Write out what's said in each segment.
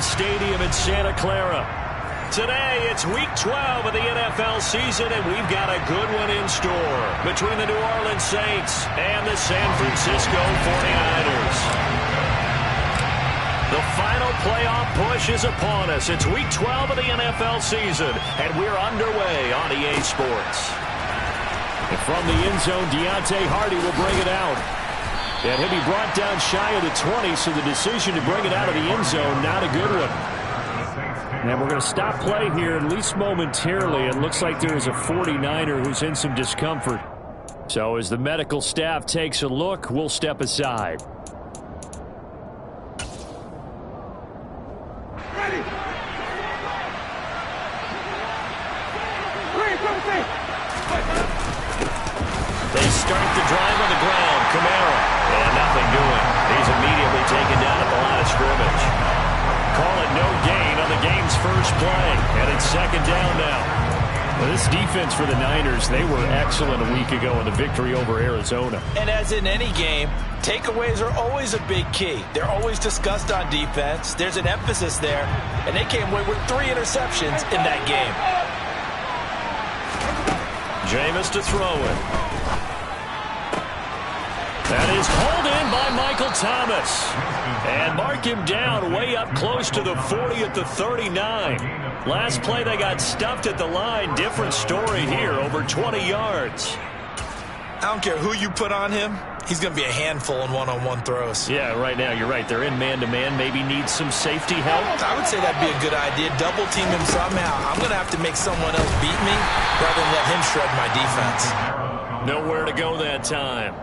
Bank Stadium in Santa Clara. Today, it's Week 12 of the NFL season, and we've got a good one in store between the New Orleans Saints and the San Francisco 49ers. The final playoff push is upon us. It's Week 12 of the NFL season, and we're underway on EA Sports. And from the end zone, Deontay Hardy will bring it out. And he'll be brought down shy of the 20, so the decision to bring it out of the end zone, not a good one. And we're going to stop play here, at least momentarily. It looks like there is a 49er who's in some discomfort. So as the medical staff takes a look, we'll step aside. Ready. They start the drive on the ground. Kamara. And nothing doing. He's immediately taken down at the line of scrimmage. Call it no gain on the game's first play. And it's second down now. Well, this defense for the Niners, they were excellent a week ago in the victory over Arizona. And as in any game, takeaways are always a big key. They're always discussed on defense. There's an emphasis there. And they came away with 3 interceptions in that game. Jameis to throw it. That is hauled in by Michael Thomas. And mark him down way up close to the 40 at the 39. Last play they got stuffed at the line. Different story here, over 20 yards. I don't care who you put on him. He's going to be a handful in one-on-one throws. Yeah, right now you're right. They're in man-to-man. Maybe needs some safety help. I would say that'd be a good idea. Double team him somehow. I'm going to have to make someone else beat me rather than let him shred my defense. Nowhere to go that time.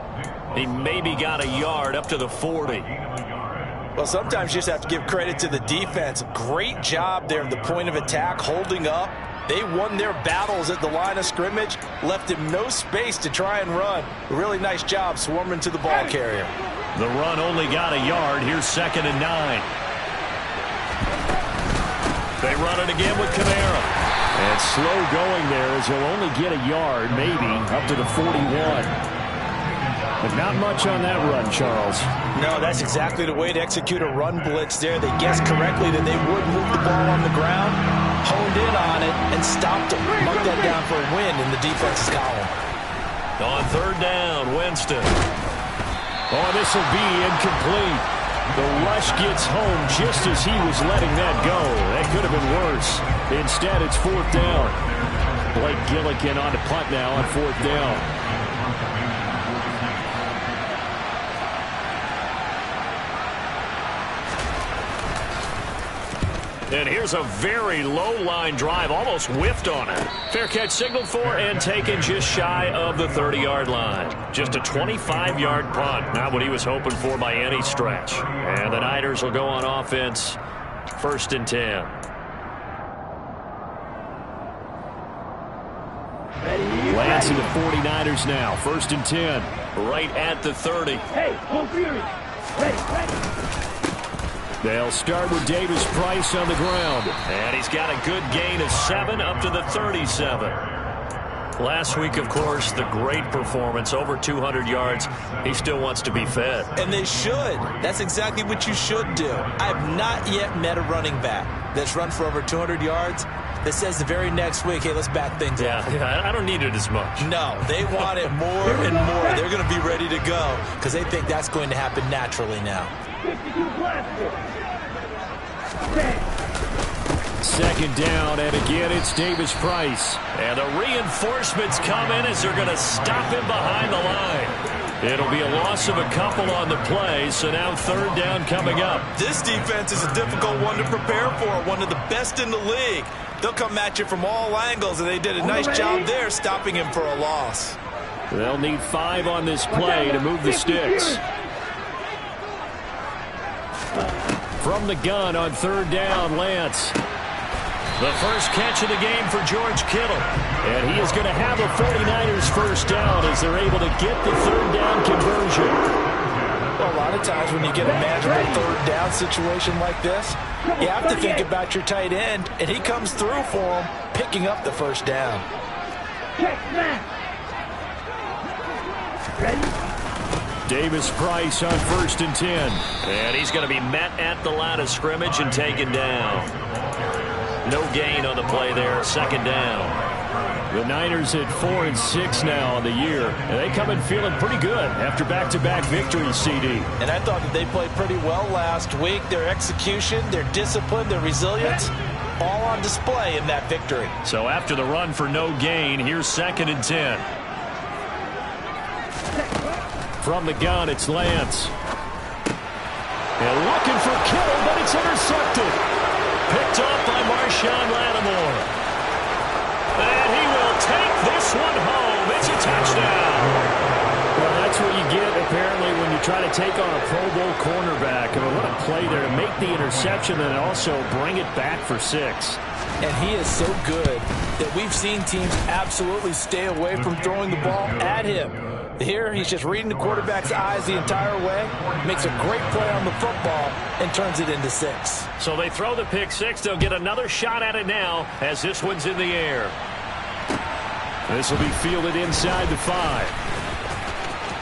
He maybe got a yard up to the 40. Well, sometimes you just have to give credit to the defense. Great job there at the point of attack, holding up. They won their battles at the line of scrimmage, left him no space to try and run. Really nice job swarming to the ball carrier. The run only got a yard. Here's 2nd and 9. They run it again with Kamara. And slow going there as he'll only get a yard, maybe, up to the 41. But not much on that run, Charles. No, that's exactly the way to execute a run blitz there. They guessed correctly that they would move the ball on the ground, honed in on it, and stopped them. Marked that down for a win in the defense's column. On 3rd down, Winston. Oh, this will be incomplete. The rush gets home just as he was letting that go. That could have been worse. Instead, it's 4th down. Blake Gillikin on to punt now on 4th down. And here's a very low line drive, almost whiffed on it. Fair catch signaled for and taken just shy of the 30-yard line. Just a 25-yard punt, not what he was hoping for by any stretch. And the Niners will go on offense, 1st and 10. Lance and the 49ers now, 1st and 10, right at the 30. Hey, full fury. Ready. They'll start with Davis Price on the ground. And he's got a good gain of 7 up to the 37. Last week, of course, the great performance, over 200 yards. He still wants to be fed. And they should. That's exactly what you should do. I have not yet met a running back that's run for over 200 yards that says the very next week, hey, let's back things up. Yeah, I don't need it as much. No, they want it more and more. They're going to be ready to go because they think that's going to happen naturally now. 2nd down, and again, it's Davis Price. And the reinforcements come in as they're going to stop him behind the line. It'll be a loss of a couple on the play, so now 3rd down coming up. This defense is a difficult one to prepare for, one of the best in the league. They'll come at you from all angles, and they did a nice job there stopping him for a loss. They'll need 5 on this play to move the sticks. From the gun on 3rd down, Lance. The first catch of the game for George Kittle. And he is going to have a 49ers first down as they're able to get the 3rd down conversion. Well, a lot of times when you get a manageable 3rd down situation like this, you have to think about your tight end, and he comes through for him, picking up the first down. Check, man. Ready? Davis-Price on 1st and 10. And he's going to be met at the line of scrimmage and taken down. No gain on the play there, 2nd down. The Niners at 4-6 now on the year, and they come in feeling pretty good after back-to-back victories, CD. And I thought that they played pretty well last week. Their execution, their discipline, their resilience, all on display in that victory. So after the run for no gain, here's 2nd and 10. From the gun, it's Lance. And looking for Kittle, but it's intercepted. Picked off by Marshawn Lattimore. And he will take this one home. It's a touchdown. Well, that's what you get, apparently, when you try to take on a Pro Bowl cornerback. I mean, what a play there to make the interception and also bring it back for 6. And he is so good that we've seen teams absolutely stay away from throwing the ball at him. Here, he's just reading the quarterback's eyes the entire way, makes a great play on the football, and turns it into 6. So they throw the pick 6. They'll get another shot at it now as this one's in the air. This will be fielded inside the 5.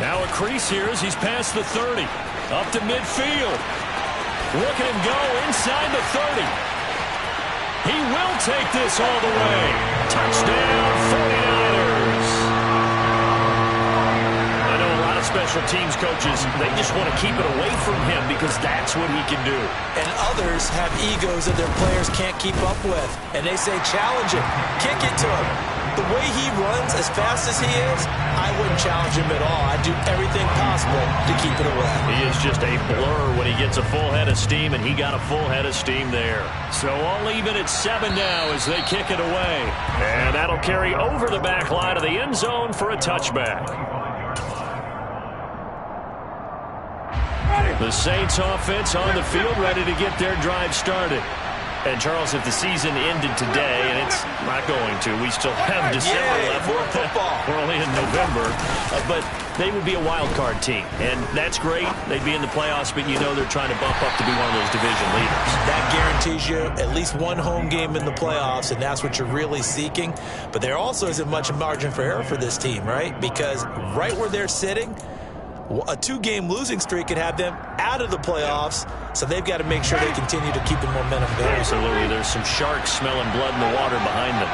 Now a crease here as he's past the 30. Up to midfield. Look at him go inside the 30. He will take this all the way. Touchdown, 49ers. I know a lot of special teams coaches, they just want to keep it away from him because that's what he can do. And others have egos that their players can't keep up with. And they say, challenge him, kick it to him. The way he runs as fast as he is, I wouldn't challenge him at all. I'd do everything possible to keep it away. He is just a blur when he gets a full head of steam, and he got a full head of steam there. So all even at 7 now as they kick it away. And that'll carry over the back line of the end zone for a touchback. The Saints offense on the field, ready to get their drive started. And, Charles, if the season ended today, and it's not going to, we still have December left. More football. We're only in November. But they would be a wild card team, and that's great. They'd be in the playoffs, but you know they're trying to bump up to be one of those division leaders. That guarantees you at least one home game in the playoffs, and that's what you're really seeking. But there also isn't much margin for error for this team, right? Because right where they're sitting, a 2-game losing streak could have them out of the playoffs, so they've got to make sure they continue to keep the momentum going. Absolutely. There's some sharks smelling blood in the water behind them.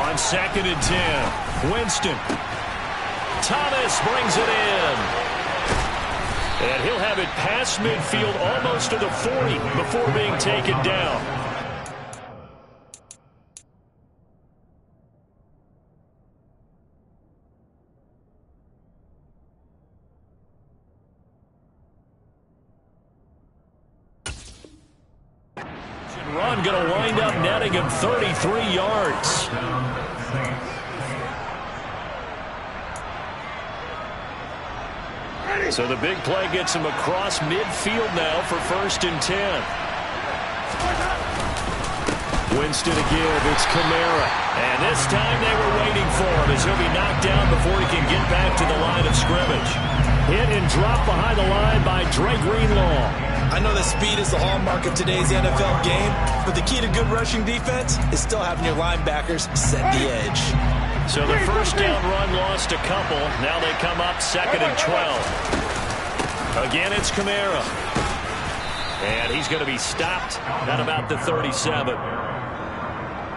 On 2nd and 10, Winston. Thomas brings it in. And he'll have it past midfield almost to the 40 before being taken down. Run going to wind up netting him 33 yards. So the big play gets him across midfield now for 1st and 10. Winston again, it's Kamara. And this time they were waiting for him as he'll be knocked down before he can get back to the line of scrimmage. Hit and drop behind the line by Dre Greenlaw. I know that speed is the hallmark of today's NFL game, but the key to good rushing defense is still having your linebackers set the edge. So the 1st down run lost a couple. Now they come up 2nd and 12. Again, it's Kamara. And he's going to be stopped at about the 37.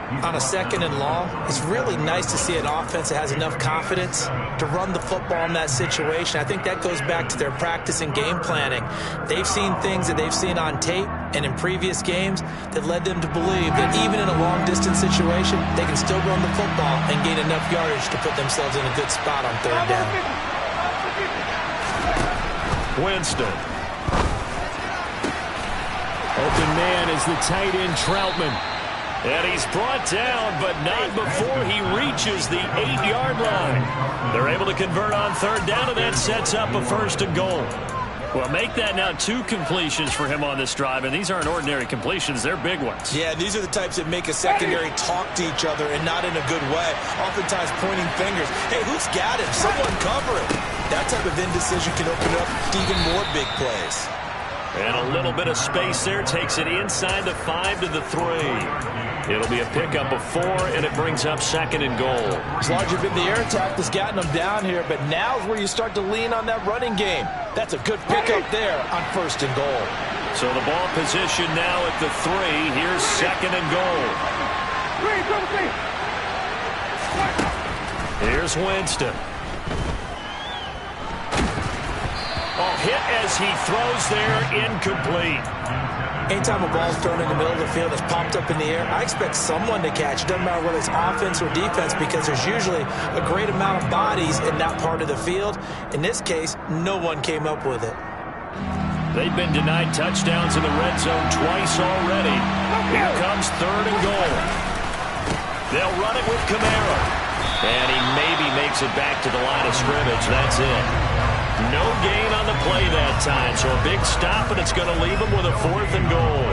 On a 2nd and long, it's really nice to see an offense that has enough confidence to run the football in that situation. I think that goes back to their practice and game planning. They've seen things that they've seen on tape and in previous games that led them to believe that even in a long-distance situation, they can still run the football and gain enough yardage to put themselves in a good spot on 3rd down. Winston. Open man is the tight end Troutman. And he's brought down, but not before he reaches the 8-yard line. They're able to convert on 3rd down, and that sets up a 1st and goal. Well, make that now 2 completions for him on this drive, and these aren't ordinary completions. They're big ones. Yeah, these are the types that make a secondary talk to each other and not in a good way. Oftentimes pointing fingers. Hey, who's got him? Someone cover him. That type of indecision can open up to even more big plays. And a little bit of space there takes it inside the 5 to the 3. It'll be a pickup of 4, and it brings up 2nd and goal. It's largely been the air attack that's gotten them down here, but now's where you start to lean on that running game. That's a good pickup there on 1st and goal. So the ball position now at the 3. Here's 2nd and goal. Here's Winston. Oh, hit as he throws there, incomplete. Anytime a ball's thrown in the middle of the field, it's popped up in the air, I expect someone to catch. It doesn't matter whether it's offense or defense, because there's usually a great amount of bodies in that part of the field. In this case, no one came up with it. They've been denied touchdowns in the red zone twice already. Here comes 3rd and goal. They'll run it with Kamara. And he maybe makes it back to the line of scrimmage. That's it. No gain on the play that time, so a big stop, and it's going to leave him with a 4th and goal.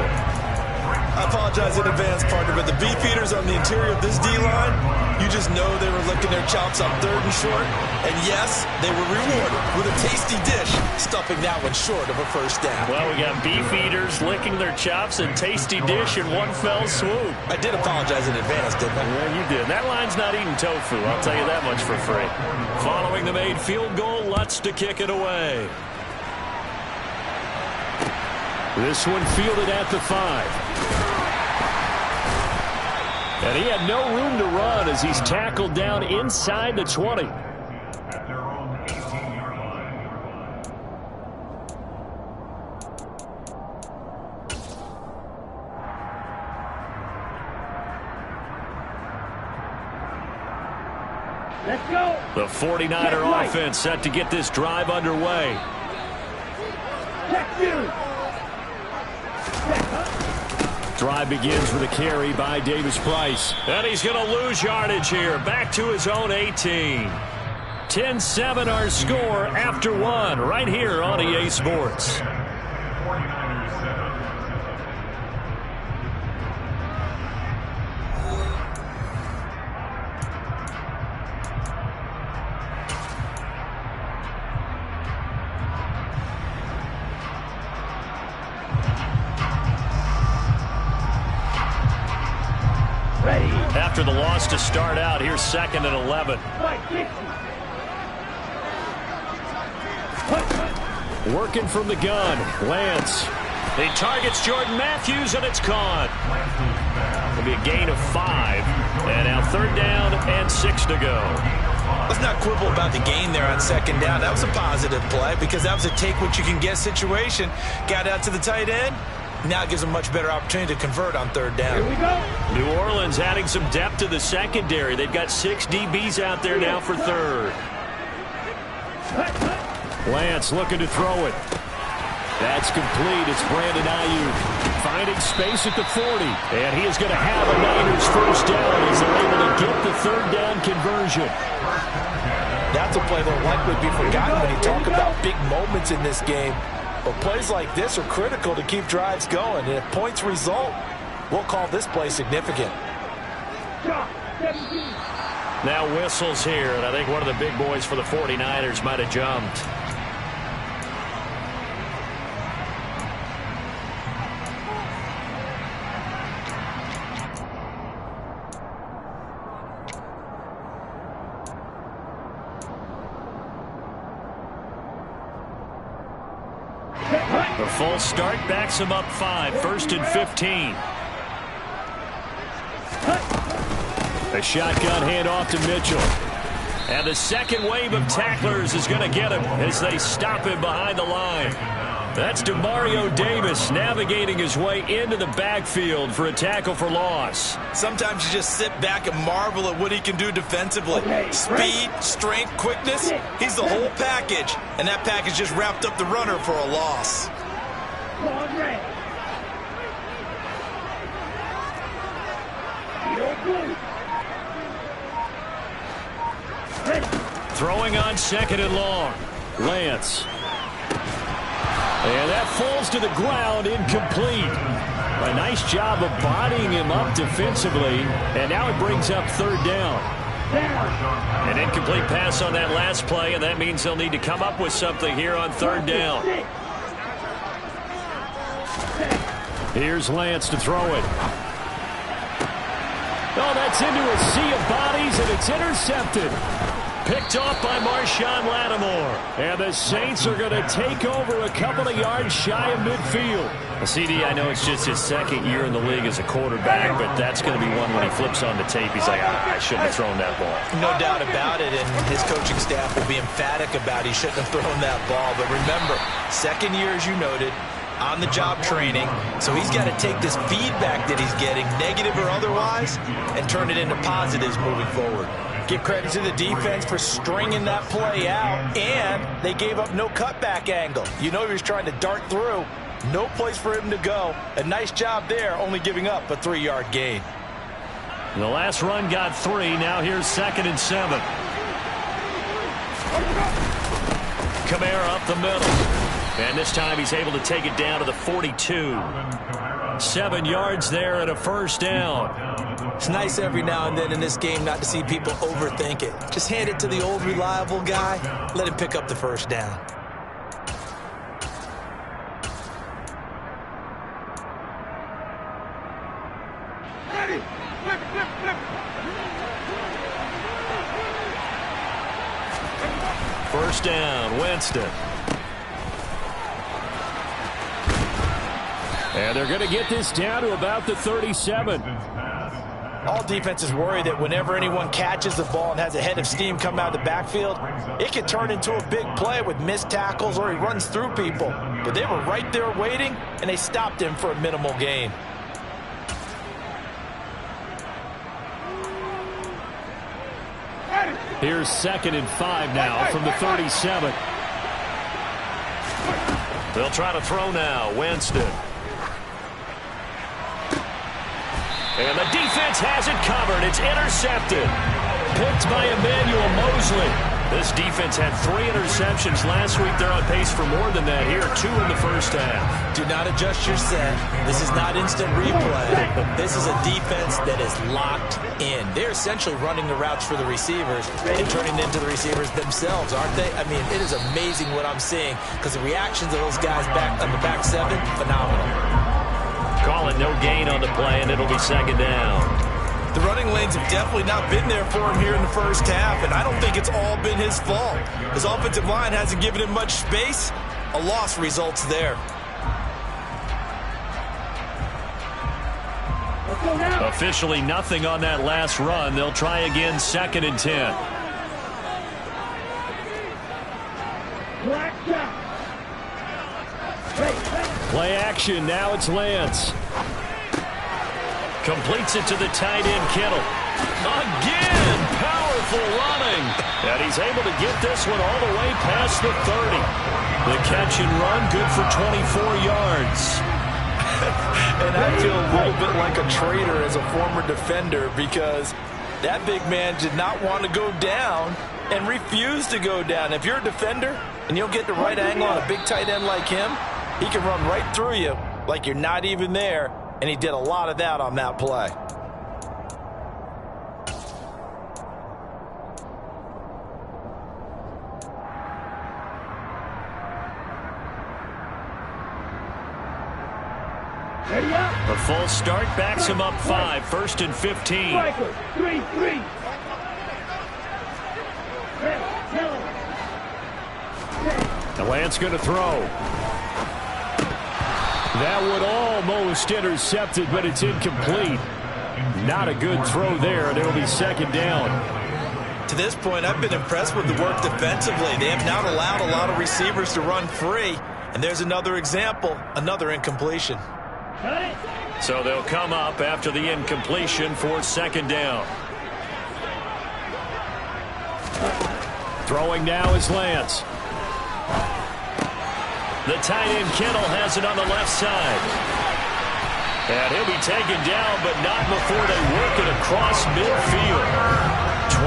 I apologize in advance, partner, but the beefeaters on the interior of this D-line, you just know they were licking their chops on 3rd and short. And yes, they were rewarded with a tasty dish, stuffing that one short of a 1st down. Well, we got beefeaters licking their chops and tasty dish in one fell swoop. I did apologize in advance, didn't I? Yeah, you did. That line's not eating tofu, I'll tell you that much for free. Following the made field goal, Lutz to kick it away. This one fielded at the 5. And he had no room to run as he's tackled down inside the 20. Let's go. The 49er offense set to get this drive underway. Check you. Drive begins with a carry by Davis Price. And he's going to lose yardage here. Back to his own 18. 10-7 our score after 1 right here on EA Sports. After the loss to start out, here's 2nd and 11. Working from the gun, Lance. He targets Jordan Matthews, and it's caught. It'll be a gain of 5. And now 3rd down and 6 to go. Let's not quibble about the gain there on 2nd down. That was a positive play because that was a take-what-you-can-get situation. Got out to the tight end. Now it gives them a much better opportunity to convert on 3rd down. Here we go. New Orleans adding some depth to the secondary. They've got 6 DBs out there now for 3rd. Lance looking to throw it. That's complete. It's Brandon Ayuk finding space at the 40. And he is going to have a Niners 1st down as they're able to get the 3rd down conversion. That's a play that will likely be forgotten when you talk about big moments in this game. But plays like this are critical to keep drives going. And if points result, we'll call this play significant. Now whistles here, and I think one of the big boys for the 49ers might have jumped. The full start backs him up 5, 1st and 15. A shotgun handoff to Mitchell. And the second wave of tacklers is going to get him as they stop him behind the line. That's Demario Davis navigating his way into the backfield for a tackle for loss. Sometimes you just sit back and marvel at what he can do defensively. Speed, strength, quickness, he's the whole package. And that package just wrapped up the runner for a loss. Throwing on 2nd and long. Lance. And that falls to the ground, incomplete. A nice job of bodying him up defensively. And now it brings up 3rd down. An incomplete pass on that last play, and that means they'll need to come up with something here on 3rd down. Here's Lance to throw it. Oh, that's into a sea of bodies, and it's intercepted. Picked off by Marshawn Lattimore. And the Saints are going to take over a couple of yards shy of midfield. Well, CD, I know it's just his second year in the league as a quarterback, but that's going to be one when he flips on the tape. He's like, I shouldn't have thrown that ball. No doubt about it, and his coaching staff will be emphatic about he shouldn't have thrown that ball. But remember, second year, as you noted, on-the-job training, so he's got to take this feedback that he's getting, negative or otherwise, and turn it into positives moving forward. Give credit to the defense for stringing that play out, and they gave up no cutback angle. You know he was trying to dart through. No place for him to go. A nice job there, only giving up a 3-yard gain. The last run got 3. Now here's 2nd and 7. Kamara up the middle. And this time he's able to take it down to the 42. 7 yards there and a first down. It's nice every now and then in this game not to see people overthink it. Just hand it to the old reliable guy. Let him pick up the first down. Ready. Flip, flip, flip. First down, Winston. And they're going to get this down to about the 37. All defenses worry that whenever anyone catches the ball and has a head of steam come out of the backfield, it can turn into a big play with missed tackles or he runs through people. But they were right there waiting, and they stopped him for a minimal gain. Here's 2nd and 5 now from the 37. They'll try to throw now. Winston. And the defense has it covered. It's intercepted. Picked by Emmanuel Mosley. This defense had 3 interceptions last week. They're on pace for more than that here. 2 in the first half. Do not adjust your set. This is not instant replay. This is a defense that is locked in. They're essentially running the routes for the receivers and turning them into the receivers themselves, aren't they? I mean, it is amazing what I'm seeing because the reactions of those guys back on the back 7, phenomenal. Call it no gain on the play, and it'll be 2nd down. The running lanes have definitely not been there for him here in the first half, and I don't think it's all been his fault. His offensive line hasn't given him much space. A loss results there. Officially nothing on that last run. They'll try again, 2nd and 10. Play action. Now it's Lance. Completes it to the tight end, Kittle. Again, powerful running. And he's able to get this one all the way past the 30. The catch and run, good for 24 yards. And I feel a little bit like a traitor as a former defender because that big man did not want to go down and refused to go down. If you're a defender and you'll get the right angle on a big tight end like him, he can run right through you like you're not even there, and he did a lot of that on that play. A full start backs him up 5, 1st and 15. 3-3. The Lance going to throw. That would almost intercepted, but it's incomplete. Not a good throw there, and it'll be 2nd down. To this point, I've been impressed with the work defensively. They have not allowed a lot of receivers to run free. And there's another example, another incompletion. So they'll come up after the incompletion for 2nd down. Throwing now is Lance. The tight end Kittle has it on the left side. And he'll be taken down, but not before they work it across midfield.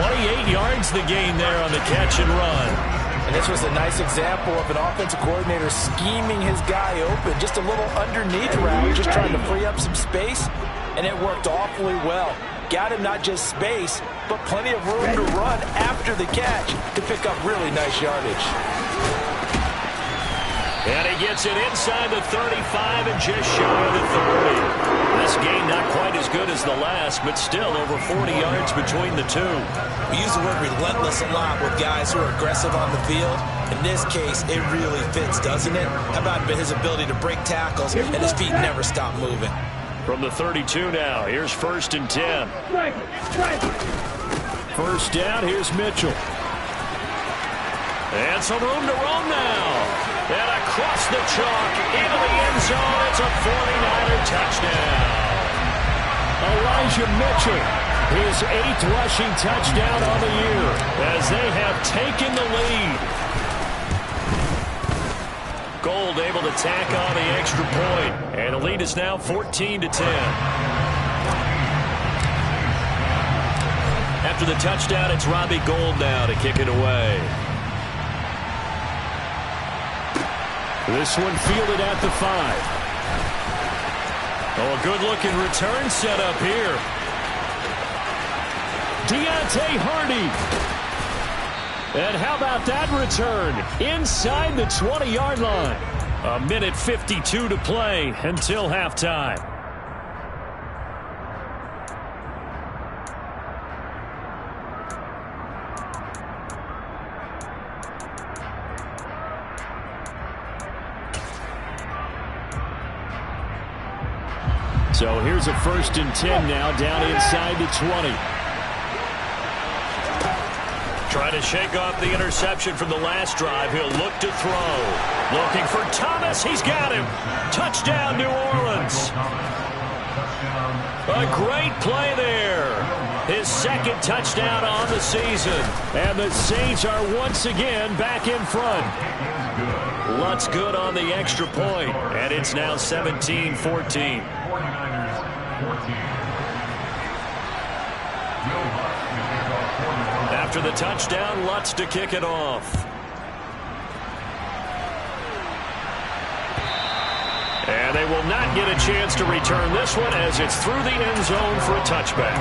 28 yards the gain there on the catch and run. And this was a nice example of an offensive coordinator scheming his guy open. Just a little underneath route, just trying to free up some space, and it worked awfully well. Got him not just space, but plenty of room to run after the catch to pick up really nice yardage. And he gets it inside the 35 and just shy of the 30. This game not quite as good as the last, but still over 40 yards between the two. We use the word relentless a lot with guys who are aggressive on the field. In this case, it really fits, doesn't it? How about his ability to break tackles and his feet never stop moving? From the 32 now, here's 1st and 10. First down, here's Mitchell. And some room to roam now. And across the chalk, into the end zone, it's a 49er touchdown. Elijah Mitchell, his 8th rushing touchdown on the year, as they have taken the lead. Gold able to tack on the extra point, and the lead is now 14-10. After the touchdown, it's Robbie Gould now to kick it away. This one fielded at the 5. Oh, a good-looking return set up here. Deontay Hardy. And how about that return? Inside the 20-yard line. A minute 52 to play until halftime. So here's a 1st and 10 now, down inside the 20. Trying to shake off the interception from the last drive. He'll look to throw. Looking for Thomas. He's got him. Touchdown, New Orleans. A great play there. His 2nd touchdown on the season. And the Saints are once again back in front. Lutz good on the extra point. And it's now 17-14. After the touchdown, Lutz to kick it off. And they will not get a chance to return this one as it's through the end zone for a touchback.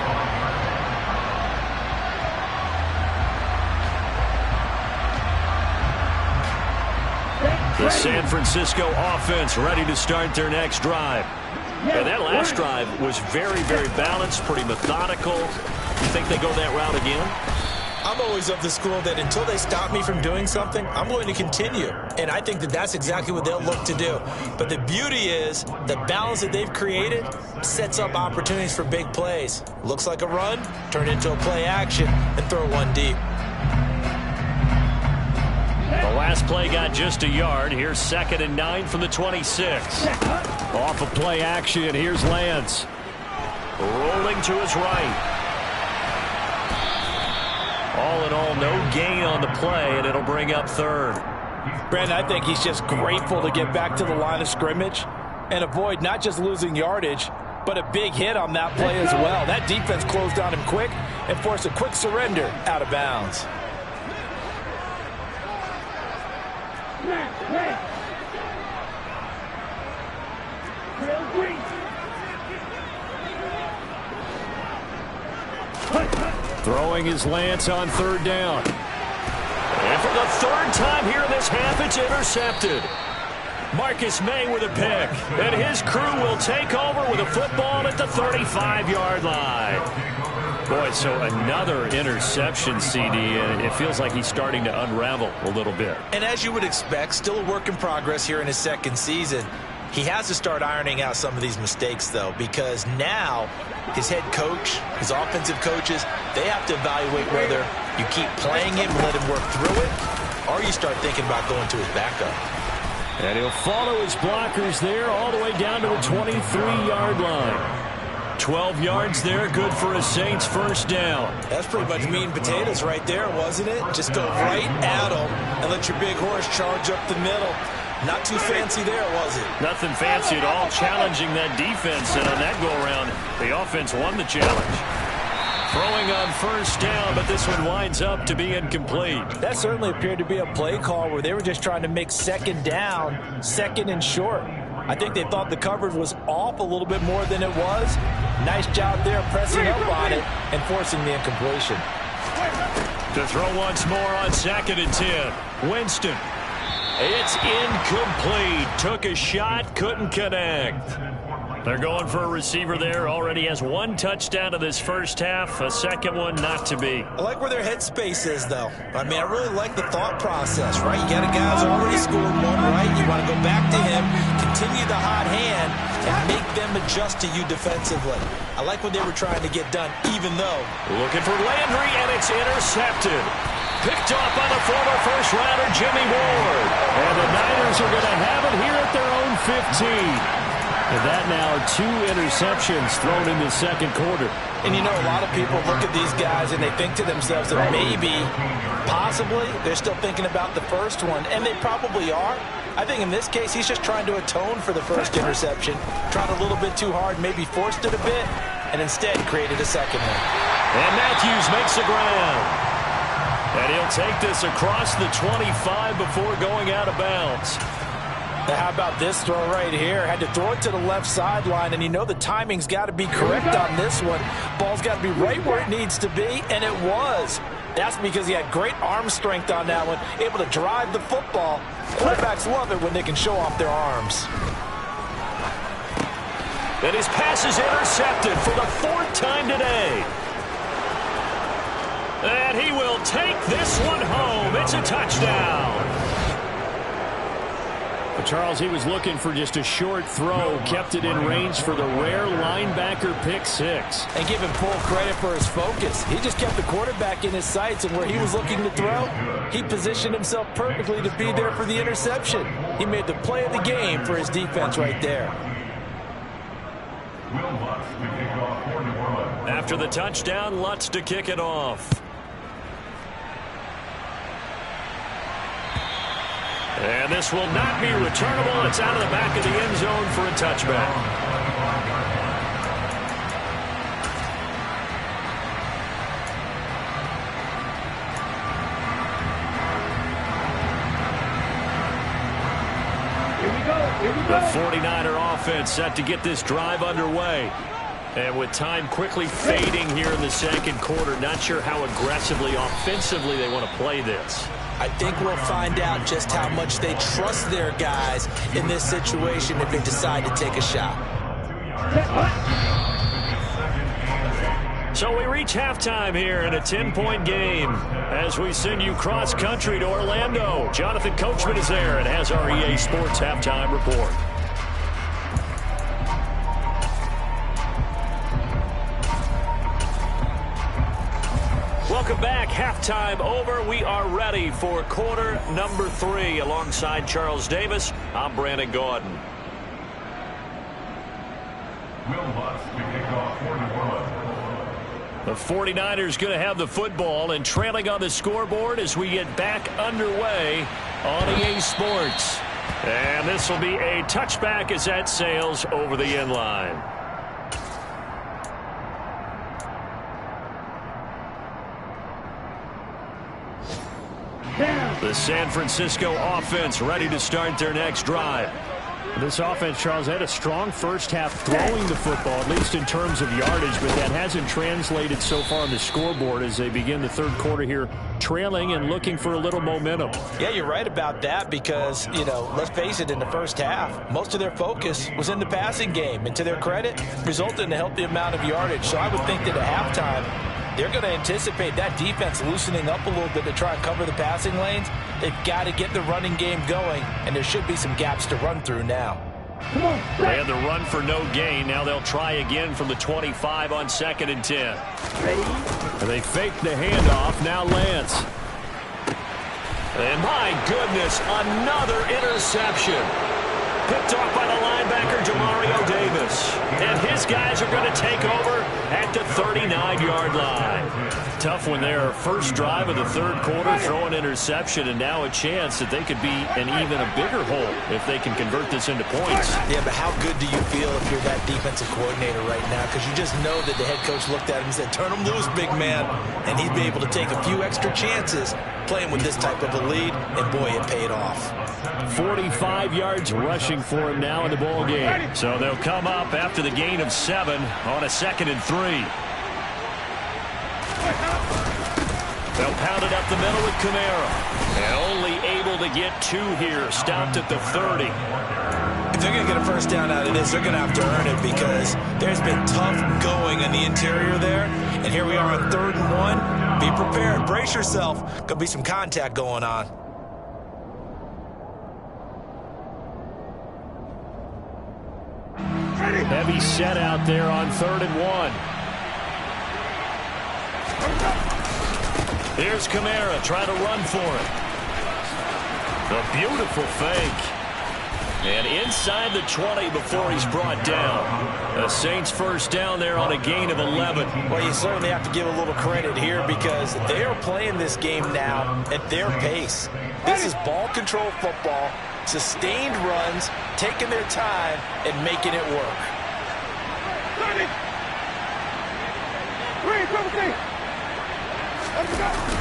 The San Francisco offense ready to start their next drive. And that last drive was very, very balanced, pretty methodical. You think they go that route again? I'm always of the school that until they stop me from doing something, I'm going to continue. And I think that that's exactly what they'll look to do. But the beauty is the balance that they've created sets up opportunities for big plays. Looks like a run, turn into a play action, and throw one deep. The last play got just a yard. Here's 2nd and 9 from the 26. Off of play action, here's Lance. Rolling to his right. All in all, no gain on the play, and it'll bring up 3rd. Brandon, I think he's just grateful to get back to the line of scrimmage and avoid not just losing yardage, but a big hit on that play as well. That defense closed on him quick and forced a quick surrender out of bounds. Throwing his Lance on 3rd down. And for the 3rd time here in this half, it's intercepted. Marcus May with a pick. And his crew will take over with a football at the 35-yard line. Boy, so another interception, CD, and it feels like he's starting to unravel a little bit. And as you would expect, still a work in progress here in his 2nd season. He has to start ironing out some of these mistakes, though, because now his head coach, his offensive coaches, they have to evaluate whether you keep playing him and let him work through it, or you start thinking about going to his backup. And he'll follow his blockers there all the way down to the 23-yard line. 12 yards there, good for a Saints 1st down. That's pretty much meat and potatoes right there, wasn't it? Just go right at him and let your big horse charge up the middle. Not too fancy there, was it? Nothing fancy at all, challenging that defense, and on that go-around, the offense won the challenge. Throwing on 1st down, but this one winds up to be incomplete. That certainly appeared to be a play call where they were just trying to make 2nd down, 2nd and short. I think they thought the coverage was off a little bit more than it was. Nice job there pressing up on it and forcing the incompletion. To throw once more on 2nd and 10. Winston. It's incomplete. Took a shot, couldn't connect. They're going for a receiver there. Already has one touchdown in this first half. A second one not to be. I like where their headspace is, though. I mean, I really like the thought process, right? You got a guy who's already scored one, right? You want to go back to him, continue the hot hand, and make them adjust to you defensively. I like what they were trying to get done, even though. Looking for Landry, and it's intercepted. Picked off by the former first-rounder Jimmy Ward. And the Niners are going to have it here at their own 15. And that now 2 interceptions thrown in the second quarter. And you know, a lot of people look at these guys and they think to themselves that maybe, possibly, they're still thinking about the first one. And they probably are. I think in this case, he's just trying to atone for the first interception. Tried a little bit too hard, maybe forced it a bit, and instead created a second one. And Matthews makes the ground. And he'll take this across the 25 before going out of bounds. Now, how about this throw right here? Had to throw it to the left sideline, and you know the timing's got to be correct on this one. Ball's got to be right where it needs to be, and it was. That's because he had great arm strength on that one, able to drive the football. Quarterbacks love it when they can show off their arms. And his pass is intercepted for the 4th time today. And he will take this one home. It's a touchdown. Charles, he was looking for just a short throw, kept it in range for the rare linebacker pick 6. And give him full credit for his focus. He just kept the quarterback in his sights, and where he was looking to throw, he positioned himself perfectly to be there for the interception. He made the play of the game for his defense right there. After the touchdown, Lutz to kick it off. And this will not be returnable. It's out of the back of the end zone for a touchback. The 49er offense set to get this drive underway. And with time quickly fading here in the second quarter, not sure how aggressively, offensively they want to play this. I think we'll find out just how much they trust their guys in this situation if they decide to take a shot. So we reach halftime here in a 10-point game as we send you cross-country to Orlando. Jonathan Coachman is there and has our EA Sports halftime report. Welcome back. Halftime over. We are ready for quarter number 3. Alongside Charles Davis, I'm Brandon Gaudin. The 49ers going to have the football and trailing on the scoreboard as we get back underway on EA Sports. And this will be a touchback as that sails over the end line. The San Francisco offense ready to start their next drive. This offense, Charles, had a strong first half throwing the football, at least in terms of yardage, but that hasn't translated so far on the scoreboard as they begin the third quarter here, trailing and looking for a little momentum. Yeah, you're right about that because, you know, let's face it, in the first half, most of their focus was in the passing game, and to their credit, resulted in a healthy amount of yardage. So I would think that at halftime, they're going to anticipate that defense loosening up a little bit to try and cover the passing lanes. They've got to get the running game going, and there should be some gaps to run through now. They had the run for no gain. Now they'll try again from the 25 on 2nd and 10. And they faked the handoff. Now Lance. And my goodness, another interception. Picked off by the linebacker, Demario Davis. And his guys are going to take over at the 39-yard line. Tough one there. First drive of the third quarter, throw an interception, and now a chance that they could be in even a bigger hole if they can convert this into points. Yeah, but how good do you feel if you're that defensive coordinator right now? Because you just know that the head coach looked at him and said, turn him loose, big man. And he'd be able to take a few extra chances playing with this type of a lead, and boy, it paid off. 45 yards rushing for him now in the ball game. So they'll come up after the gain of 7 on a 2nd and 3. They'll pound it up the middle with Kamara. And only able to get 2 here. Stopped at the 30. If they're going to get a first down out of this, they're going to have to earn it because there's been tough going in the interior there. And here we are on 3rd and 1. Be prepared. Brace yourself. Going to be some contact going on. Heavy set out there on 3rd and 1. Here's Kamara trying to run for it. A beautiful fake. And inside the 20 before he's brought down. The Saints first down there on a gain of 11. Well, you certainly have to give a little credit here because they are playing this game now at their pace. This is ball control football, sustained runs, taking their time and making it work.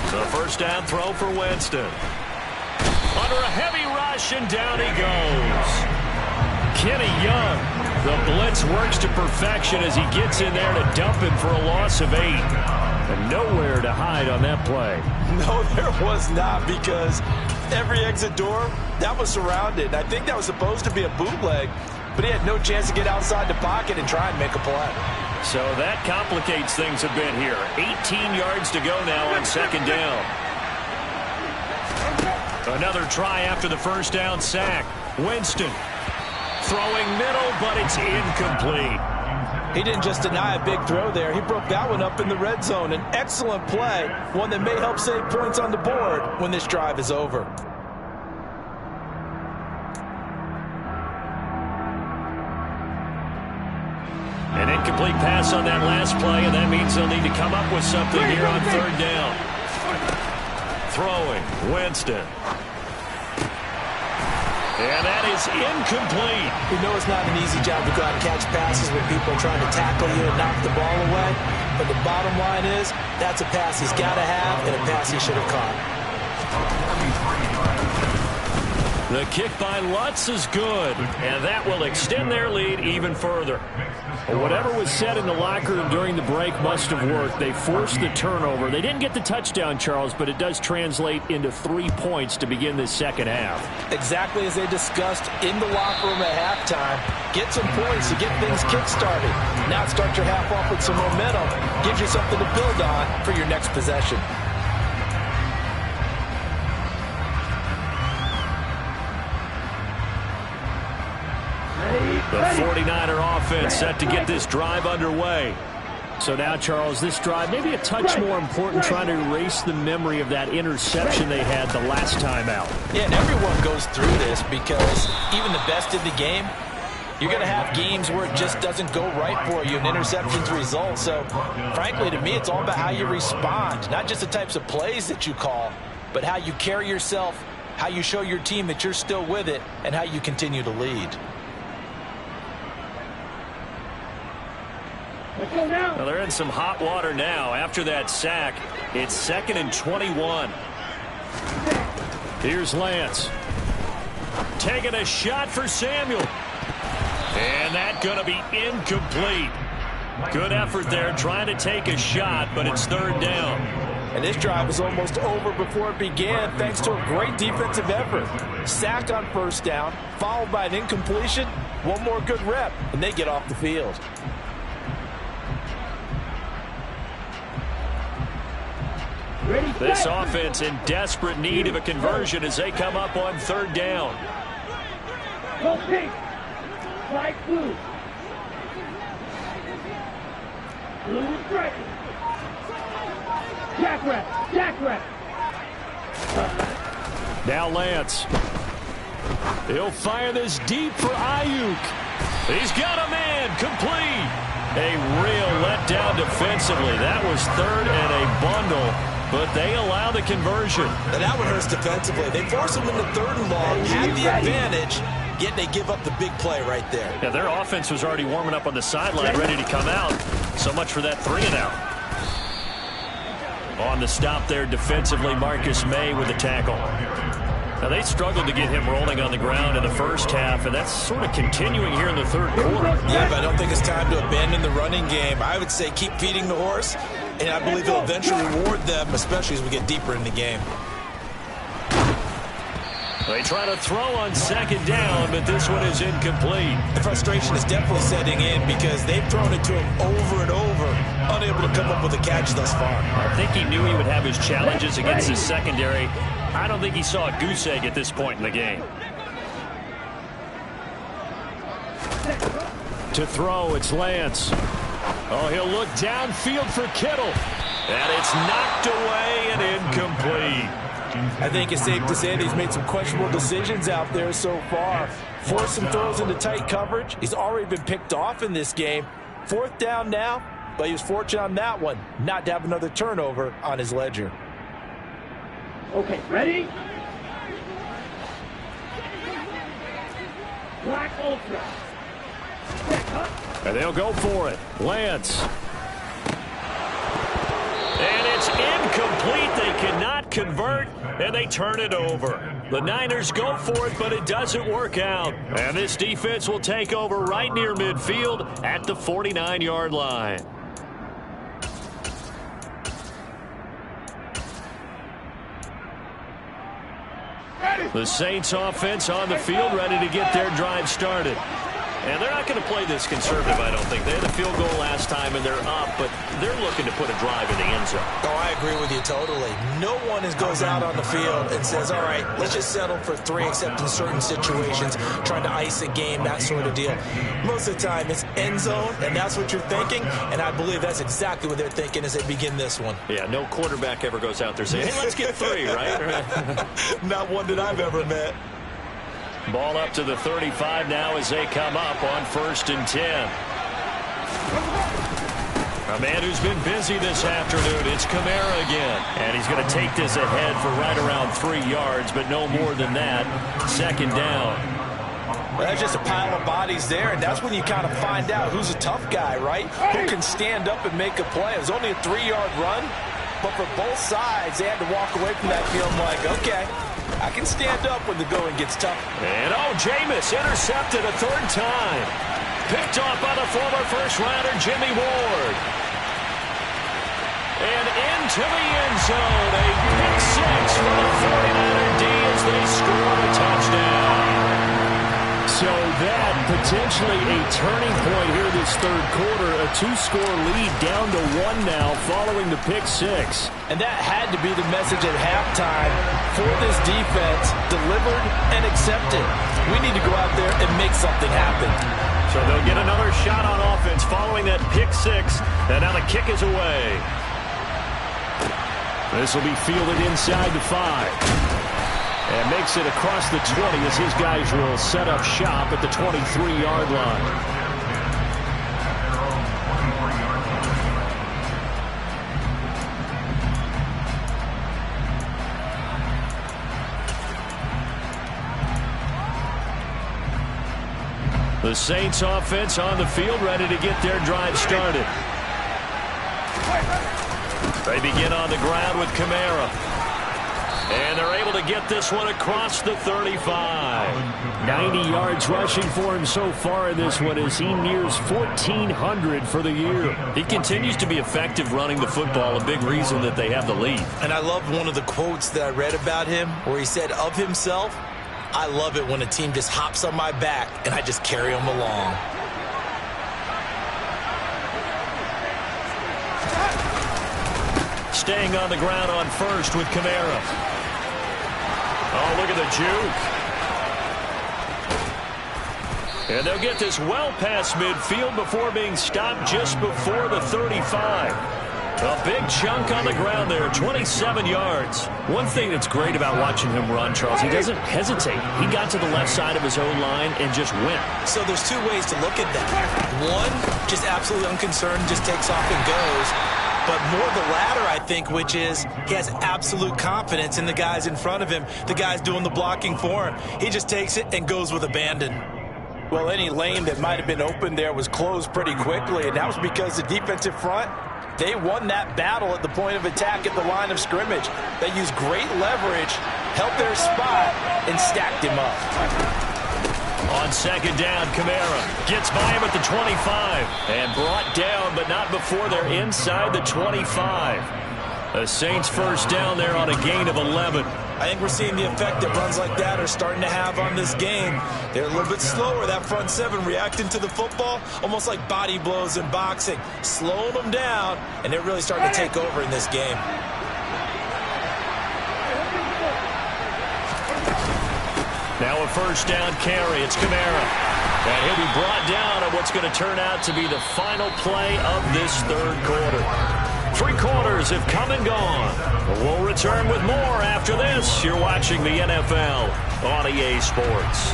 The first down throw for Winston. Under a heavy rush, and down he goes. Kenny Young, the blitz works to perfection as he gets in there to dump him for a loss of 8. And nowhere to hide on that play. No, there was not, because every exit door, that was surrounded. I think that was supposed to be a bootleg, but he had no chance to get outside the pocket and try and make a play. So that complicates things a bit here. 18 yards to go now on 2nd down. Another try after the first down sack. Winston throwing middle, but it's incomplete. He didn't just deny a big throw there. He broke that one up in the red zone. An excellent play, one that may help save points on the board when this drive is over. An incomplete pass on that last play, and that means they'll need to come up with something here on 3rd down. Throwing, Winston. And that is incomplete. You know it's not an easy job to go out and catch passes when people are trying to tackle you and knock the ball away. But the bottom line is, that's a pass he's got to have and a pass he should have caught. The kick by Lutz is good, and that will extend their lead even further. Well, whatever was said in the locker room during the break must have worked. They forced the turnover. They didn't get the touchdown, Charles, but it does translate into 3 points to begin this second half. Exactly as they discussed in the locker room at halftime. Get some points to get things kick-started. Now start your half off with some momentum. Gives you something to build on for your next possession. The 49er offense set to get this drive underway. So now, Charles, this drive maybe a touch more important, trying to erase the memory of that interception they had the last time out. Yeah, and everyone goes through this because even the best in the game, you're going to have games where it just doesn't go right for you and interceptions result. So, frankly, to me, it's all about how you respond, not just the types of plays that you call, but how you carry yourself, how you show your team that you're still with it, and how you continue to lead. Well, they're in some hot water now. After that sack, it's 2nd and 21. Here's Lance. Taking a shot for Samuel. And that's going to be incomplete. Good effort there trying to take a shot, but it's 3rd down. And this drive was almost over before it began thanks to a great defensive effort. Sack on 1st down, followed by an incompletion. One more good rep, and they get off the field. This offense in desperate need of a conversion as they come up on 3rd down. Go pink. Flag blue. Blue striking. Jackrabbit. Jackrabbit. Now Lance. He'll fire this deep for Ayuk. He's got a man. Complete. A real letdown defensively. That was 3rd and a bundle, but they allow the conversion. And that one hurts defensively. They force him into 3rd and long, had the advantage, yet they give up the big play right there. Yeah, their offense was already warming up on the sideline, ready to come out. So much for that 3 and out. On the stop there defensively, Marcus May with the tackle. Now, they struggled to get him rolling on the ground in the first half, and that's sort of continuing here in the 3rd quarter. Yeah, but I don't think it's time to abandon the running game. I would say keep feeding the horse, and I believe he'll eventually reward them, especially as we get deeper in the game. They try to throw on second down, but this one is incomplete. The frustration is definitely setting in because they've thrown it to him over and over, unable to come up with a catch thus far. I think he knew he would have his challenges against his secondary. I don't think he saw a goose egg at this point in the game. To throw, it's Lance. Oh, he'll look downfield for Kittle. And it's knocked away and incomplete. I think it's safe to say that he's made some questionable decisions out there so far. Forced some throws into tight coverage. He's already been picked off in this game. 4th down now, but he was fortunate on that one not to have another turnover on his ledger. Okay, ready? Black Ultra. And they'll go for it. Lance. And it's incomplete. They cannot convert, and they turn it over. The Niners go for it, but it doesn't work out. And this defense will take over right near midfield at the 49-yard line. The Saints offense on the field, ready to get their drive started. And they're not going to play this conservative, I don't think. They had a field goal last time, and they're up, but they're looking to put a drive in the end zone. Oh, I agree with you totally. No one goes out on the field and says, all right, let's just settle for 3, except in certain situations, trying to ice a game, that sort of deal. Most of the time, it's end zone, and that's what you're thinking, and I believe that's exactly what they're thinking as they begin this one. Yeah, no quarterback ever goes out there saying, hey, let's get 3, right? Not one that I've ever met. Ball up to the 35 now as they come up on 1st and 10. A man who's been busy this afternoon, it's Kamara again. And he's going to take this ahead for right around 3 yards, but no more than that. 2nd down. Well, that's just a pile of bodies there, and that's when you kind of find out who's a tough guy, right? Who can stand up and make a play. It was only a 3-yard run, but for both sides, they had to walk away from that feeling like, okay, I can stand up when the going gets tough. And Jameis intercepted a 3rd time. Picked off by the former first-rounder Jimmy Ward. And into the end zone. A pick 6 for the 49er D as they score a touchdown. So that potentially a turning point here this 3rd quarter. A 2-score lead down to 1 now following the pick 6. And that had to be the message at halftime for this defense, delivered and accepted. We need to go out there and make something happen. So they'll get another shot on offense following that pick 6, and now the kick is away. This will be fielded inside the 5. And makes it across the 20 as his guys will set up shop at the 23-yard line. The Saints offense on the field, ready to get their drive started. They begin on the ground with Kamara. And they're able to get this one across the 35. 90 yards rushing for him so far in this one as he nears 1,400 for the year. He continues to be effective running the football, a big reason that they have the lead. And I loved one of the quotes that I read about him where he said of himself, I love it when a team just hops on my back and I just carry them along. Staying on the ground on 1st with Kamara. Oh, look at the juke. And they'll get this well past midfield before being stopped just before the 35. A big chunk on the ground there, 27 yards. One thing that's great about watching him run, Charles, he doesn't hesitate. He got to the left side of his own line and just went. So there's 2 ways to look at that. One, just absolutely unconcerned, just takes off and goes. But more the latter, I think, which is he has absolute confidence in the guys in front of him, the guys doing the blocking for him. He just takes it and goes with abandon. Well, any lane that might have been open there was closed pretty quickly, and that was because the defensive front, they won that battle at the point of attack at the line of scrimmage. They used great leverage, held their spot, and stacked him up. On 2nd down, Kamara gets by him at the 25 and brought down, but not before they're inside the 25. The Saints 1st down there on a gain of 11. I think we're seeing the effect that runs like that are starting to have on this game. They're a little bit slower, that front seven, reacting to the football, almost like body blows in boxing, slowing them down, and they're really starting to take over in this game. Now a first down carry. It's Kamara. And he'll be brought down at what's going to turn out to be the final play of this third quarter. 3 quarters have come and gone. We'll return with more after this. You're watching the NFL on EA Sports.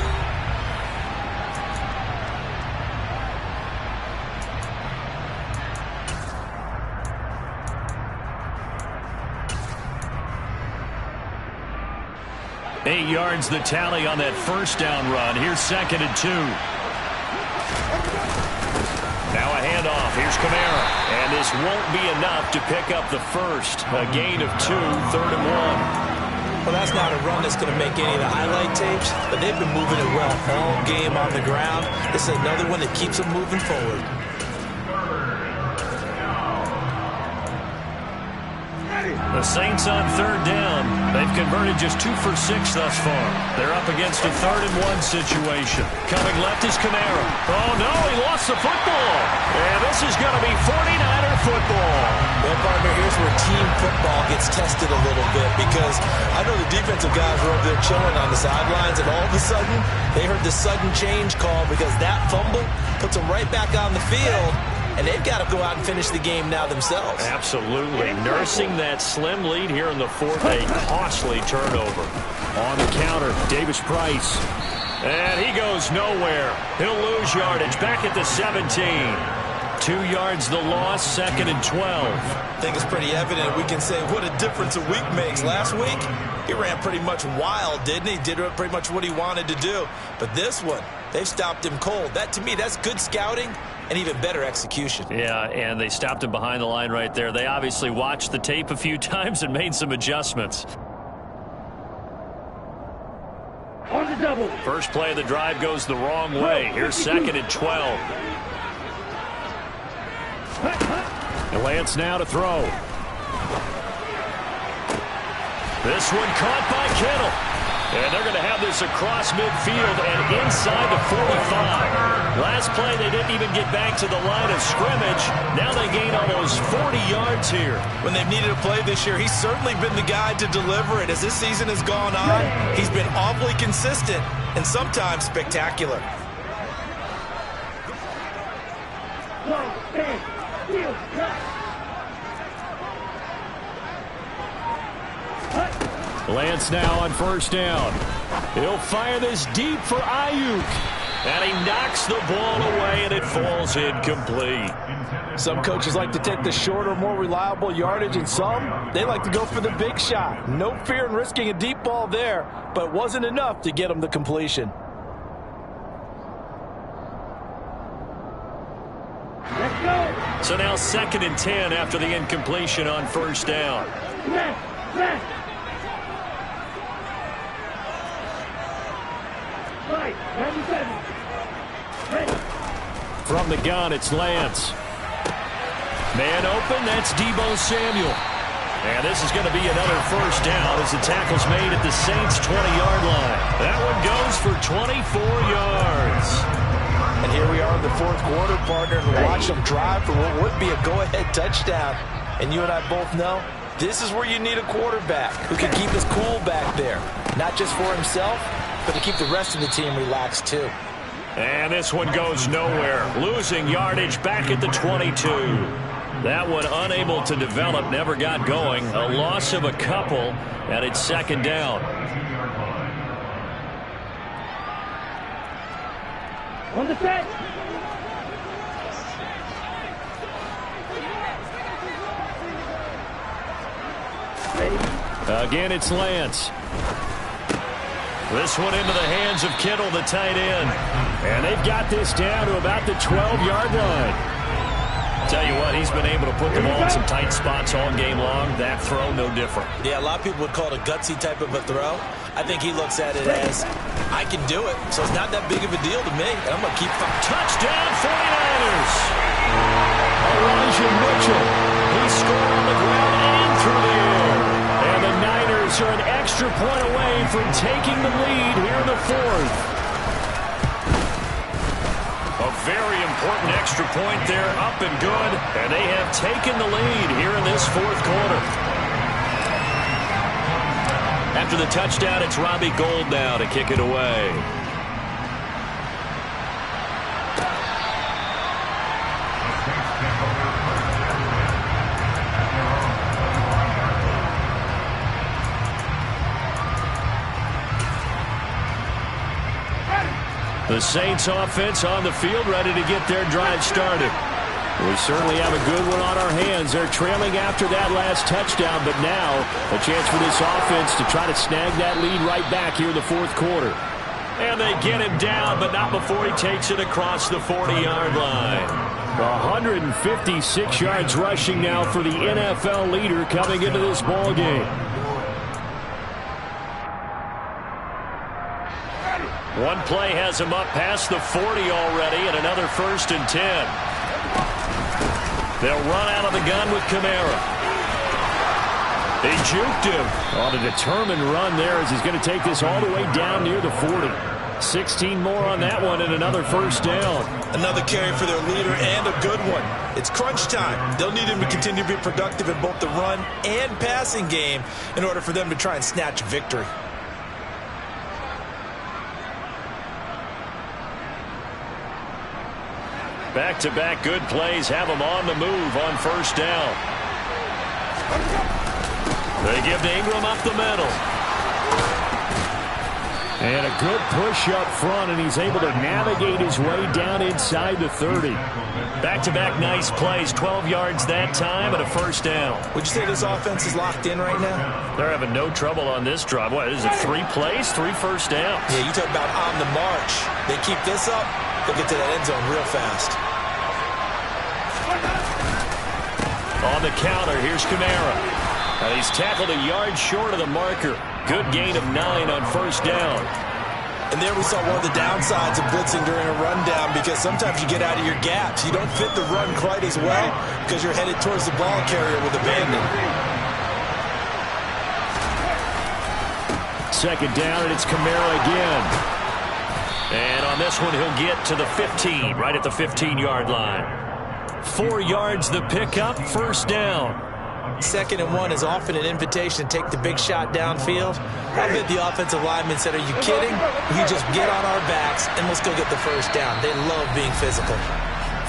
Eight yards the tally on that first down run. Here's 2nd and 2. Now a handoff. Here's Kamara. And this won't be enough to pick up the first. A gain of 2, 3rd and 1. Well, that's not a run that's going to make any of the highlight tapes, but they've been moving it well all game on the ground. This is another one that keeps them moving forward. The Saints on 3rd down. They've converted just 2 for 6 thus far. They're up against a 3rd and 1 situation. Coming left is Kamara. Oh, no, he lost the football. And this is going to be 49er football. Well, partner, here's where team football gets tested a little bit, because I know the defensive guys were over there chilling on the sidelines, and all of a sudden, they heard the sudden change call because that fumble puts them right back on the field. And they've got to go out and finish the game now themselves. Absolutely. Nursing that slim lead here in the fourth, a costly turnover. On the counter, Davis Price. And he goes nowhere. He'll lose yardage back at the 17. 2 yards the loss, 2nd and 12. I think it's pretty evident. We can say what a difference a week makes. Last week, he ran pretty much wild, didn't he? Did pretty much what he wanted to do. But this one, they've stopped him cold. That, to me, that's good scouting and even better execution. Yeah, and they stopped him behind the line right there. They obviously watched the tape a few times and made some adjustments. On the double. First play of the drive goes the wrong way. Here's 2nd and 12. And Lance now to throw. This one caught by Kittle. And they're going to have this across midfield and inside the 45. Last play, they didn't even get back to the line of scrimmage. Now they gain almost 40 yards here. When they've needed a play this year, he's certainly been the guy to deliver it. As this season has gone on, he's been awfully consistent and sometimes spectacular. Lance now on first down. He'll fire this deep for Ayuk. And he knocks the ball away, and it falls incomplete. Some coaches like to take the shorter, more reliable yardage, and some, they like to go for the big shot. No fear in risking a deep ball there, but it wasn't enough to get them the completion. Let's go. So now 2nd and 10 after the incompletion on first down. Left. Right, 97. Ready. From the gun, it's Lance. Man open, that's Deebo Samuel. And this is going to be another first down as the tackle's made at the Saints' 20-yard line. That one goes for 24 yards. And here we are in the fourth quarter, partner, and watch them drive for what would be a go-ahead touchdown. And you and I both know this is where you need a quarterback who can keep his cool back there. Not just for himself, but to keep the rest of the team relaxed too. And this one goes nowhere. Losing yardage back at the 22. That one unable to develop, never got going. A loss of a couple, and it's 2nd down. On the set. Ready. Again, it's Lance. This one into the hands of Kittle, the tight end. And they've got this down to about the 12-yard line. Tell you what, he's been able to put the ball in some tight spots all game long. That throw, no different. Yeah, a lot of people would call it a gutsy type of a throw. I think he looks at it as, I can do it. So it's not that big of a deal to me. And I'm going to keep firing. Touchdown, 49ers. Elijah Mitchell. He scored on the ground and through the air. And the Niners are an extra extra point away from taking the lead here in the fourth. A very important extra point there, up and good, and they have taken the lead here in this fourth quarter. After the touchdown, it's Robbie Gould now to kick it away. The Saints offense on the field, ready to get their drive started. We certainly have a good one on our hands. They're trailing after that last touchdown, but now a chance for this offense to try to snag that lead right back here in the fourth quarter. And they get him down, but not before he takes it across the 40-yard line. 156 yards rushing now for the NFL leader coming into this ball game. One play has him up past the 40 already, and another 1st and 10. They'll run out of the gun with Kamara. They juked him on a determined run there as he's going to take this all the way down near the 40. 16 more on that one and another 1st down. Another carry for their leader and a good one. It's crunch time. They'll need him to continue to be productive in both the run and passing game in order for them to try and snatch victory. Back-to-back good plays have them on the move on 1st down. They give to Ingram up the middle. And a good push up front, and he's able to navigate his way down inside the 30. Back-to-back nice plays, 12 yards that time and a 1st down. Would you say this offense is locked in right now? They're having no trouble on this drive. What, is it 3 plays, 3 1st downs? Yeah, you talk about on the march. They keep this up, they'll get to that end zone real fast. On the counter, here's Kamara. And he's tackled a yard short of the marker. Good gain of 9 on 1st down. And there we saw one of the downsides of blitzing during a rundown, because sometimes you get out of your gaps. You don't fit the run quite as well because you're headed towards the ball carrier with abandon. 2nd down, and it's Kamara again. And on this one, he'll get to the 15, right at the 15-yard line. 4 yards the pickup, 1st down. 2nd and 1 is often an invitation to take the big shot downfield. I bet the offensive lineman said, are you kidding? We just get on our backs and let's go get the 1st down. They love being physical.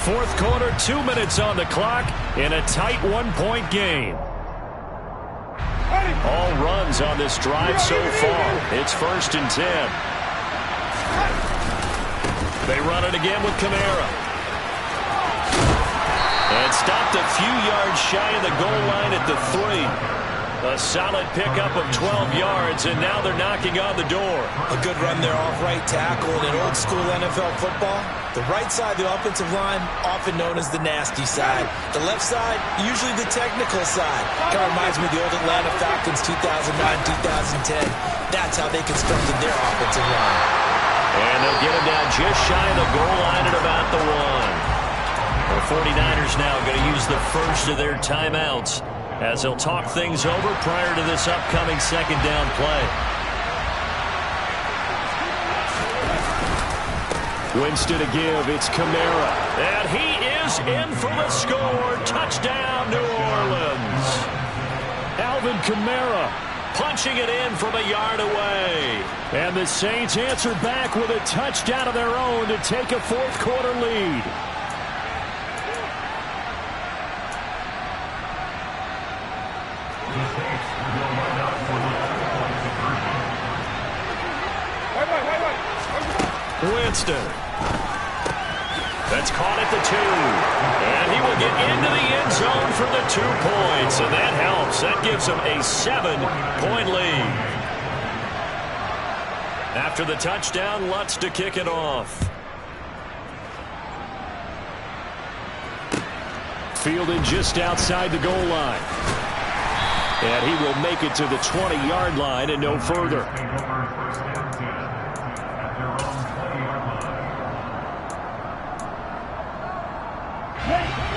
4th quarter, 2 minutes on the clock in a tight 1-point game. All runs on this drive so far. It's 1st and 10. They run it again with Kamara. And stopped a few yards shy of the goal line at the 3. A solid pickup of 12 yards, and now they're knocking on the door. A good run there off right tackle. In old school NFL football, the right side of the offensive line, often known as the nasty side. The left side, usually the technical side. Kind of reminds me of the old Atlanta Falcons 2009-2010. That's how they constructed their offensive line. And they'll get him down just shy of the goal line at about the 1. The 49ers now going to use the first of their timeouts as they'll talk things over prior to this upcoming 2nd down play. Winston to give. It's Kamara. And he is in for the score. Touchdown, New Orleans. Alvin Kamara punching it in from a yard away. And the Saints answer back with a touchdown of their own to take a 4th quarter lead. Winston. That's caught at the 2. And he will get into the end zone for the 2 points. And that helps. That gives him a 7-point lead. After the touchdown, Lutz to kick it off. Fielded just outside the goal line. And he will make it to the 20-yard line and no further.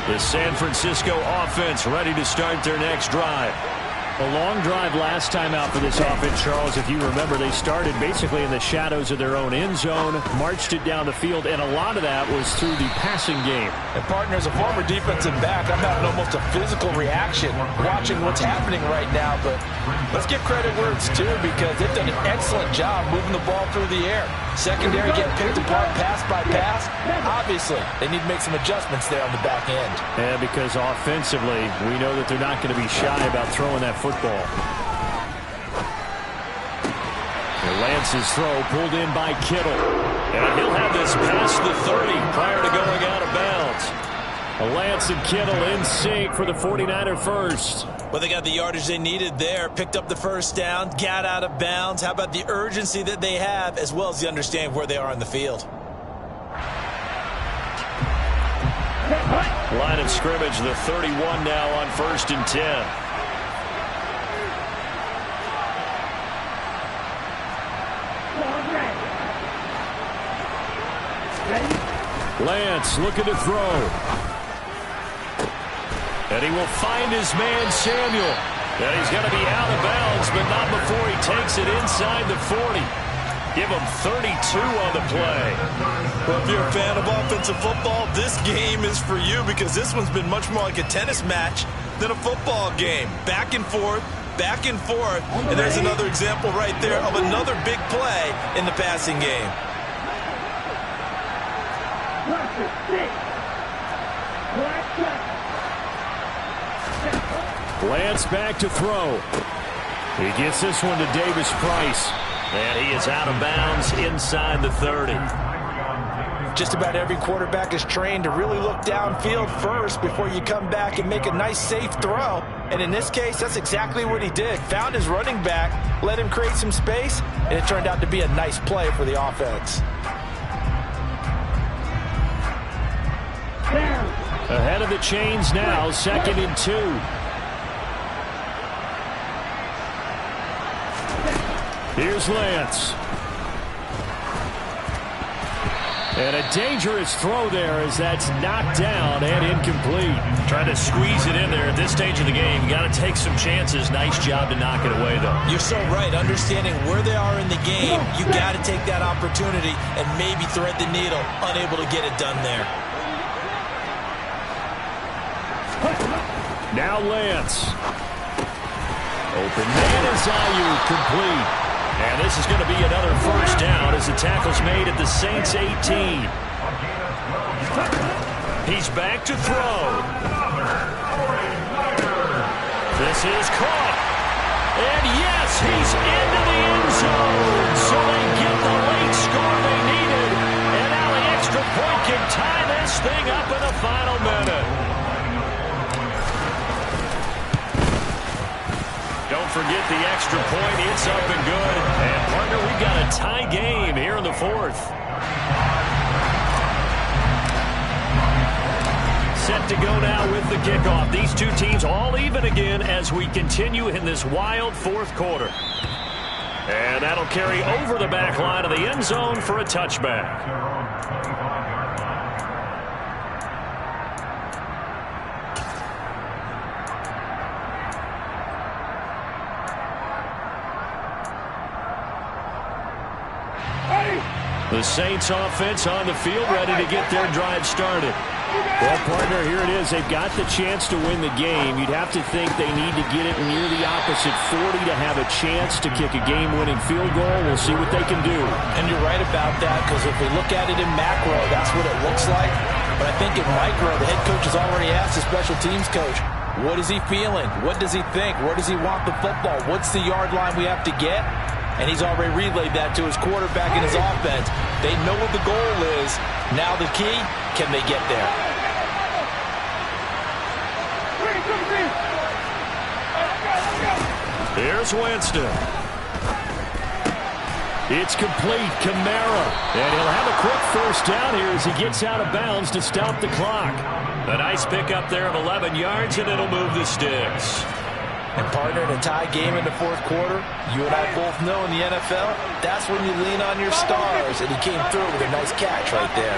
The San Francisco offense ready to start their next drive. A long drive last time out for this offense, Charles. If you remember, they started basically in the shadows of their own end zone, marched it down the field, and a lot of that was through the passing game. And partner, as a former defensive back, I'm having almost a physical reaction watching what's happening right now. But let's give credit where it's due, because they've done an excellent job moving the ball through the air. Secondary getting picked apart pass by pass. Obviously, they need to make some adjustments there on the back end. Yeah, because offensively, we know that they're not going to be shy about throwing that football. Lance's throw pulled in by Kittle. And he'll have this past the 30 prior to going out of bounds. Lance and Kittle in sync for the 49er first. Well, they got the yardage they needed there, picked up the first down, got out of bounds. How about the urgency that they have, as well as the understanding of where they are in the field? Line of scrimmage, the 31 now on 1st and 10. Lance looking to throw. And he will find his man, Samuel. And he's going to be out of bounds, but not before he takes it inside the 40. Give him 32 on the play. Well, if you're a fan of offensive football, this game is for you, because this one's been much more like a tennis match than a football game. Back and forth, and there's another example right there of another big play in the passing game. Lance back to throw. He gets this one to Davis Price. And he is out of bounds inside the 30. Just about every quarterback is trained to really look downfield first before you come back and make a nice, safe throw. And in this case, that's exactly what he did. Found his running back, let him create some space, and it turned out to be a nice play for the offense. Ahead of the chains now, 2nd and 2. Here's Lance. And a dangerous throw there as that's knocked down and incomplete. Trying to squeeze it in there at this stage of the game. You got to take some chances. Nice job to knock it away, though. You're so right. Understanding where they are in the game, you got to take that opportunity and maybe thread the needle. Unable to get it done there. Now Lance. Open man is Ayuk, complete. And this is going to be another first down as the tackle's made at the Saints 18. He's back to throw. This is caught. And yes, he's into the end zone. So they get the late score they needed. And now the extra point can tie this thing up in the final minute. Don't forget the extra point. It's up and good. And, partner, we've got a tie game here in the 4th. Set to go now with the kickoff. These two teams all even again as we continue in this wild 4th quarter. And that'll carry over the back line of the end zone for a touchback. The Saints offense on the field, ready to get their drive started. Well, partner, here it is. They've got the chance to win the game. You'd have to think they need to get it near the opposite 40 to have a chance to kick a game-winning field goal. We'll see what they can do. And you're right about that, because if we look at it in macro, that's what it looks like. But I think in micro, the head coach has already asked the special teams coach, what is he feeling? What does he think? Where does he want the football? What's the yard line we have to get? And he's already relayed that to his quarterback and his offense. They know what the goal is. Now the key, can they get there? Here's Winston. It's complete. Kamara. And he'll have a quick first down here as he gets out of bounds to stop the clock. A nice pickup there of 11 yards, and it'll move the sticks. And partner, in a tie game in the 4th quarter, you and I both know in the NFL, that's when you lean on your stars, and he came through with a nice catch right there.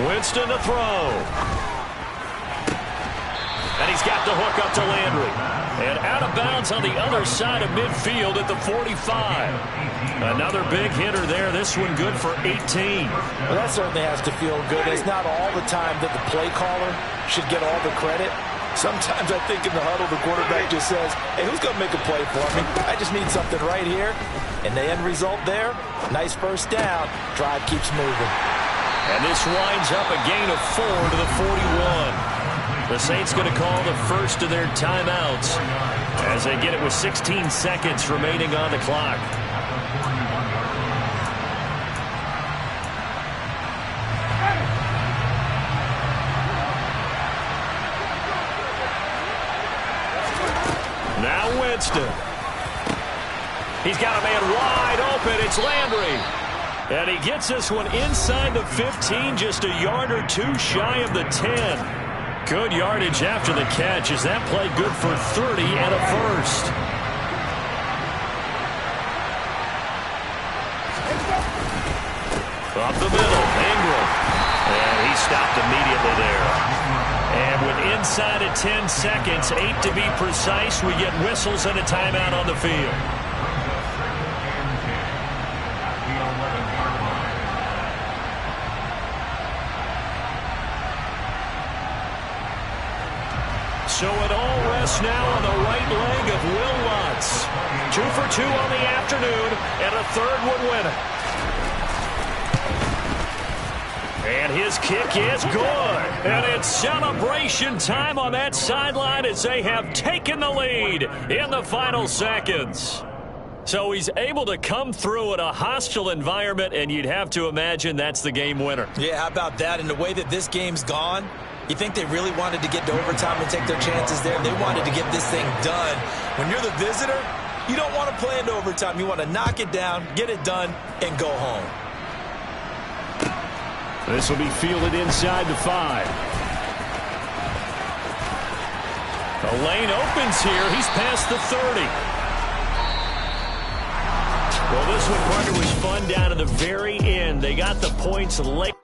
Winston to throw. And he's got the hook up to Landry. And out of bounds on the other side of midfield at the 45. Another big hitter there. This one good for 18. Well, that certainly has to feel good. It's not all the time that the play caller should get all the credit. Sometimes I think in the huddle, the quarterback just says, hey, who's going to make a play for me? I just need something right here. And the end result there, nice first down. Drive keeps moving. And this winds up a gain of 4 to the 41. The Saints going to call the first of their timeouts as they get it with 16 seconds remaining on the clock. Now Winston. He's got a man wide open. It's Landry. And he gets this one inside the 15, just a yard or two shy of the 10. Good yardage after the catch as that play good for 30 and a first. Up the middle, Ingram. And he stopped immediately there. And with inside of 10 seconds, 8 to be precise, we get whistles and a timeout on the field. So it all rests now on the right leg of Will Lutz. 2 for 2 on the afternoon, and a third would win it. And his kick is good. And it's celebration time on that sideline as they have taken the lead in the final seconds. So he's able to come through in a hostile environment, and you'd have to imagine that's the game winner. Yeah, how about that? And the way that this game's gone, you think they really wanted to get to overtime and take their chances there. They wanted to get this thing done. When you're the visitor, you don't want to play into overtime. You want to knock it down, get it done, and go home. This will be fielded inside the 5. The lane opens here. He's past the 30. Well, this one, partner, was fun down to the very end. They got the points late.